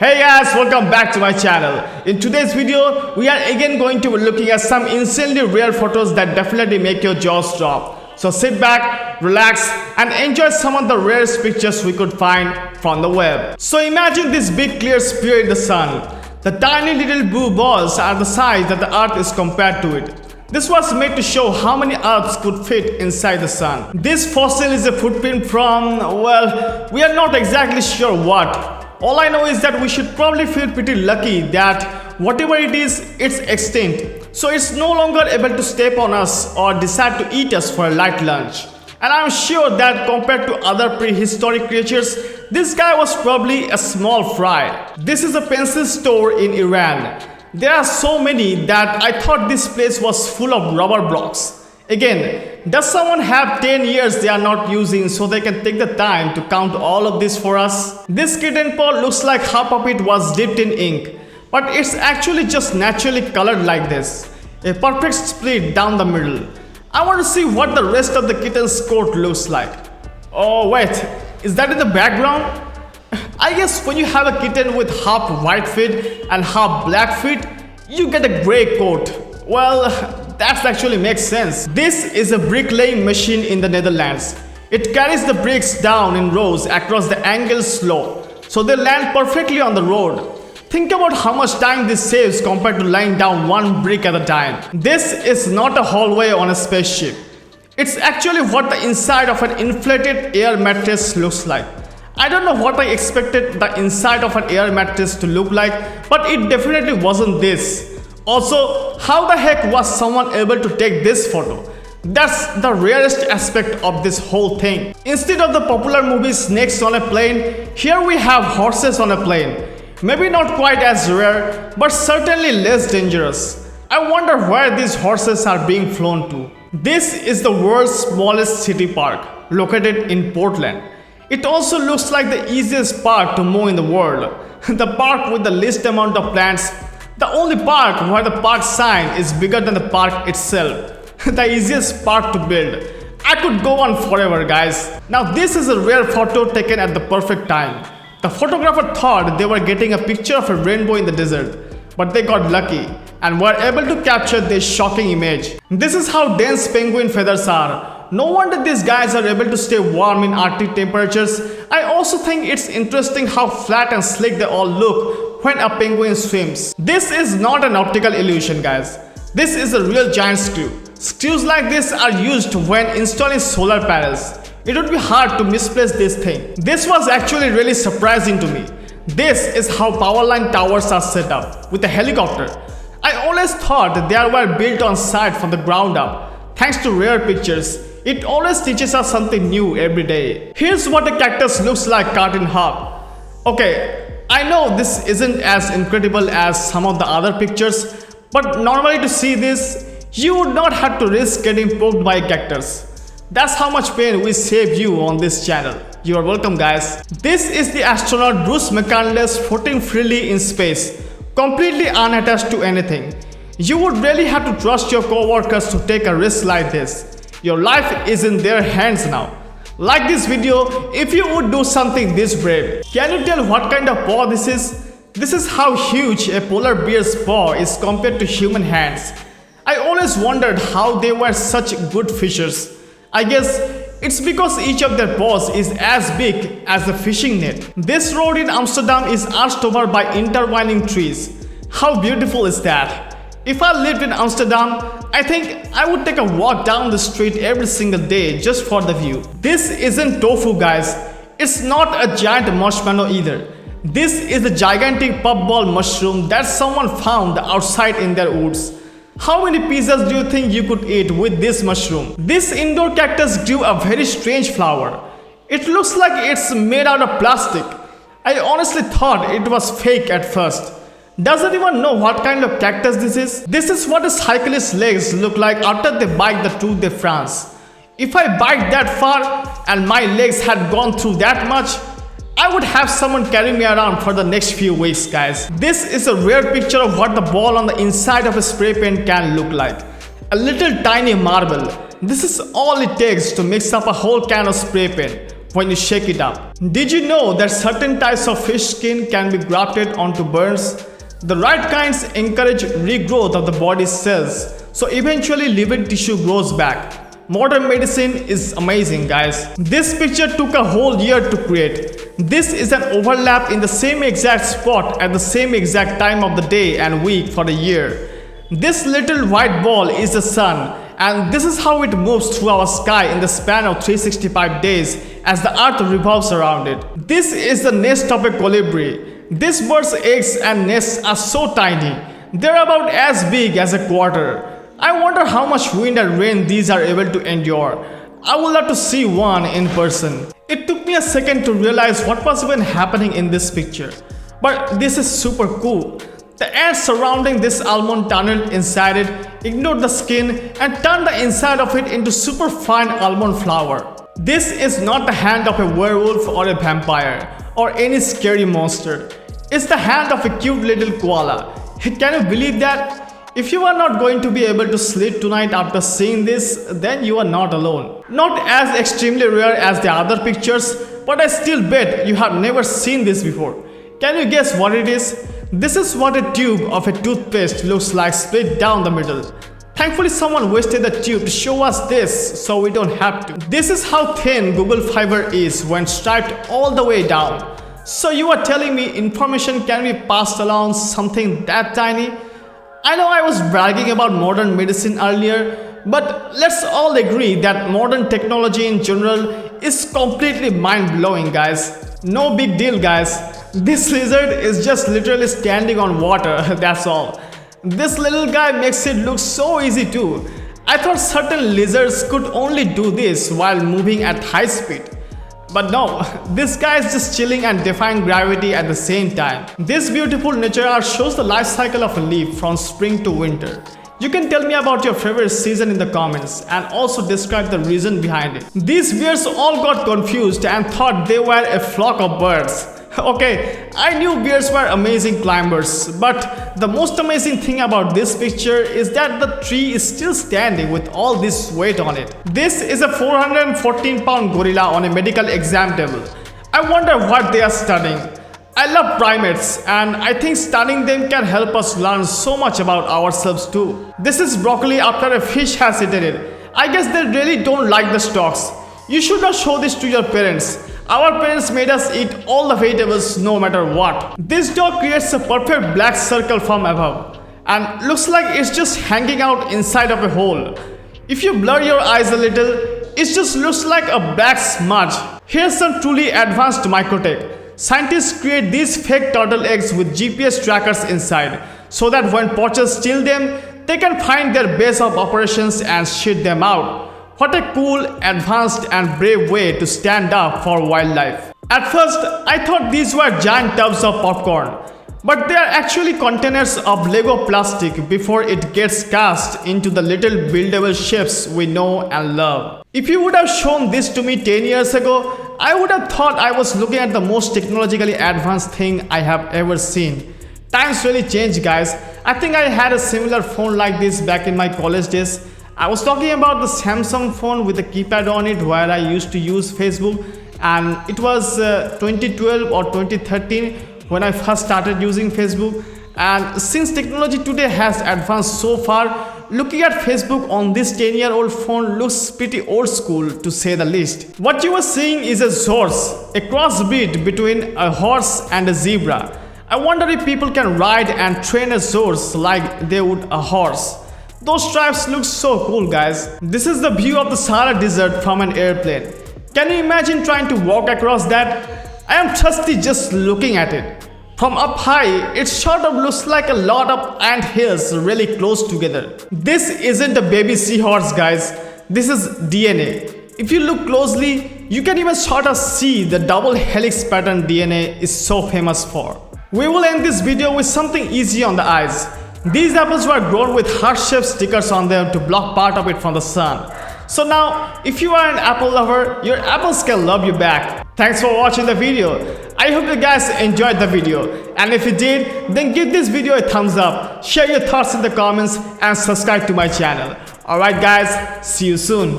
Hey guys, welcome back to my channel. In today's video, we are again going to be looking at some insanely rare photos that definitely make your jaws drop. So sit back, relax and enjoy some of the rarest pictures we could find from the web. So imagine this big clear sphere in the sun. The tiny little blue balls are the size that the earth is compared to it. This was made to show how many earths could fit inside the sun. This fossil is a footprint from, well, we are not exactly sure what. All I know is that we should probably feel pretty lucky that whatever it is, it's extinct. So it's no longer able to step on us or decide to eat us for a light lunch. And I'm sure that compared to other prehistoric creatures, this guy was probably a small fry. This is a pencil store in Iran. There are so many that I thought this place was full of rubber blocks. Again, does someone have 10 years they are not using so they can take the time to count all of this for us? This kitten paw looks like half of it was dipped in ink, but it's actually just naturally colored like this. A perfect split down the middle. I want to see what the rest of the kitten's coat looks like. Oh wait, is that in the background? I guess when you have a kitten with half white feet and half black feet, you get a gray coat. Well, that actually makes sense. This is a bricklaying machine in the Netherlands. It carries the bricks down in rows across the angled slope, so they land perfectly on the road. Think about how much time this saves compared to laying down one brick at a time. This is not a hallway on a spaceship. It's actually what the inside of an inflated air mattress looks like. I don't know what I expected the inside of an air mattress to look like, but it definitely wasn't this. Also, how the heck was someone able to take this photo? That's the rarest aspect of this whole thing. Instead of the popular movie Snakes on a Plane, here we have horses on a plane. Maybe not quite as rare, but certainly less dangerous. I wonder where these horses are being flown to. This is the world's smallest city park, located in Portland. It also looks like the easiest park to mow in the world. The park with the least amount of plants. The only park where the park sign is bigger than the park itself. The easiest park to build. I could go on forever, guys. Now this is a rare photo taken at the perfect time. The photographer thought they were getting a picture of a rainbow in the desert, but they got lucky and were able to capture this shocking image. This is how dense penguin feathers are. No wonder these guys are able to stay warm in Arctic temperatures. I also think it's interesting how flat and slick they all look when a penguin swims. This is not an optical illusion, guys. This is a real giant screw. Screws like this are used when installing solar panels. It would be hard to misplace this thing. This was actually really surprising to me. This is how power line towers are set up, with a helicopter. I always thought they were built on site from the ground up. Thanks to rare pictures, it always teaches us something new every day. Here's what a cactus looks like cut in half. Okay, I know this isn't as incredible as some of the other pictures, but normally to see this, you would not have to risk getting poked by a cactus. That's how much pain we save you on this channel. You are welcome, guys. This is the astronaut Bruce McCandless floating freely in space, completely unattached to anything. You would really have to trust your co-workers to take a risk like this. Your life is in their hands now. Like this video if you would do something this brave. Can you tell what kind of paw this is? This is how huge a polar bear's paw is compared to human hands. I always wondered how they were such good fishers. I guess it's because each of their paws is as big as a fishing net. This road in Amsterdam is arched over by intertwining trees. How beautiful is that? If I lived in Amsterdam, I think I would take a walk down the street every single day just for the view. This isn't tofu, guys. It's not a giant marshmallow either. This is a gigantic puffball mushroom that someone found outside in their woods. How many pizzas do you think you could eat with this mushroom? This indoor cactus grew a very strange flower. It looks like it's made out of plastic. I honestly thought it was fake at first. Does anyone know what kind of cactus this is? This is what a cyclist's legs look like after they bike the Tour de France. If I biked that far and my legs had gone through that much, I would have someone carry me around for the next few weeks, guys. This is a rare picture of what the ball on the inside of a spray paint can look like. A little tiny marble. This is all it takes to mix up a whole can of spray paint. when you shake it up. Did you know that certain types of fish skin can be grafted onto burns? The right kinds encourage regrowth of the body's cells, so eventually living tissue grows back. Modern medicine is amazing, guys. This picture took a whole year to create. This is an overlap in the same exact spot at the same exact time of the day and week for a year. This little white ball is the sun, and this is how it moves through our sky in the span of 365 days as the earth revolves around it. This is the nest of a colibri. This bird's eggs and nests are so tiny. They're about as big as a quarter. I wonder how much wind and rain these are able to endure. I would love to see one in person. It took me a second to realize what was even happening in this picture. But this is super cool. The ants surrounding this almond tunnel inside it ignored the skin and turned the inside of it into super fine almond flour. This is not the hand of a werewolf or a vampire or any scary monster. It's the hand of a cute little koala. Can you believe that? If you are not going to be able to sleep tonight after seeing this, then you are not alone. Not as extremely rare as the other pictures, but I still bet you have never seen this before. Can you guess what it is? This is what a tube of a toothpaste looks like split down the middle. Thankfully someone wasted the tube to show us this so we don't have to. This is how thin Google Fiber is when striped all the way down. So you are telling me information can be passed along something that tiny? I know I was bragging about modern medicine earlier, but let's all agree that modern technology in general is completely mind-blowing, guys. No big deal, guys. This lizard is just literally standing on water, that's all. This little guy makes it look so easy too. I thought certain lizards could only do this while moving at high speed. But no, this guy is just chilling and defying gravity at the same time. This beautiful nature art shows the life cycle of a leaf from spring to winter. You can tell me about your favorite season in the comments and also describe the reason behind it. These bears all got confused and thought they were a flock of birds. Okay, I knew bears were amazing climbers, but the most amazing thing about this picture is that the tree is still standing with all this weight on it. This is a 414-pound gorilla on a medical exam table. I wonder what they are studying. I love primates, and I think studying them can help us learn so much about ourselves too. This is broccoli after a fish has eaten it. I guess they really don't like the stalks. You should not show this to your parents. Our parents made us eat all the vegetables no matter what. This dog creates a perfect black circle from above and looks like it's just hanging out inside of a hole. If you blur your eyes a little, it just looks like a black smudge. Here's some truly advanced microtech. Scientists create these fake turtle eggs with GPS trackers inside so that when poachers steal them, they can find their base of operations and shit them out. What a cool, advanced and brave way to stand up for wildlife. At first, I thought these were giant tubs of popcorn, but they are actually containers of Lego plastic before it gets cast into the little buildable shapes we know and love. If you would have shown this to me 10 years ago, I would have thought I was looking at the most technologically advanced thing I have ever seen. Times really changed, guys. I think I had a similar phone like this back in my college days. I was talking about the Samsung phone with a keypad on it where I used to use Facebook, and it was 2012 or 2013 when I first started using Facebook. And since technology today has advanced so far, looking at Facebook on this 10-year-old phone looks pretty old school to say the least. What you are seeing is a zorse, a crossbreed between a horse and a zebra. I wonder if people can ride and train a zorse like they would a horse. Those stripes look so cool, guys. This is the view of the Sahara Desert from an airplane. Can you imagine trying to walk across that? I am thirsty just looking at it. From up high, it sort of looks like a lot of ant hills really close together. This isn't a baby seahorse, guys. This is DNA. If you look closely, you can even sort of see the double helix pattern DNA is so famous for. We will end this video with something easy on the eyes. These apples were grown with heart-shaped stickers on them to block part of it from the sun. So now, if you are an apple lover, your apples can love you back. Thanks for watching the video. I hope you guys enjoyed the video. And if you did, then give this video a thumbs up, share your thoughts in the comments and subscribe to my channel. Alright guys, see you soon.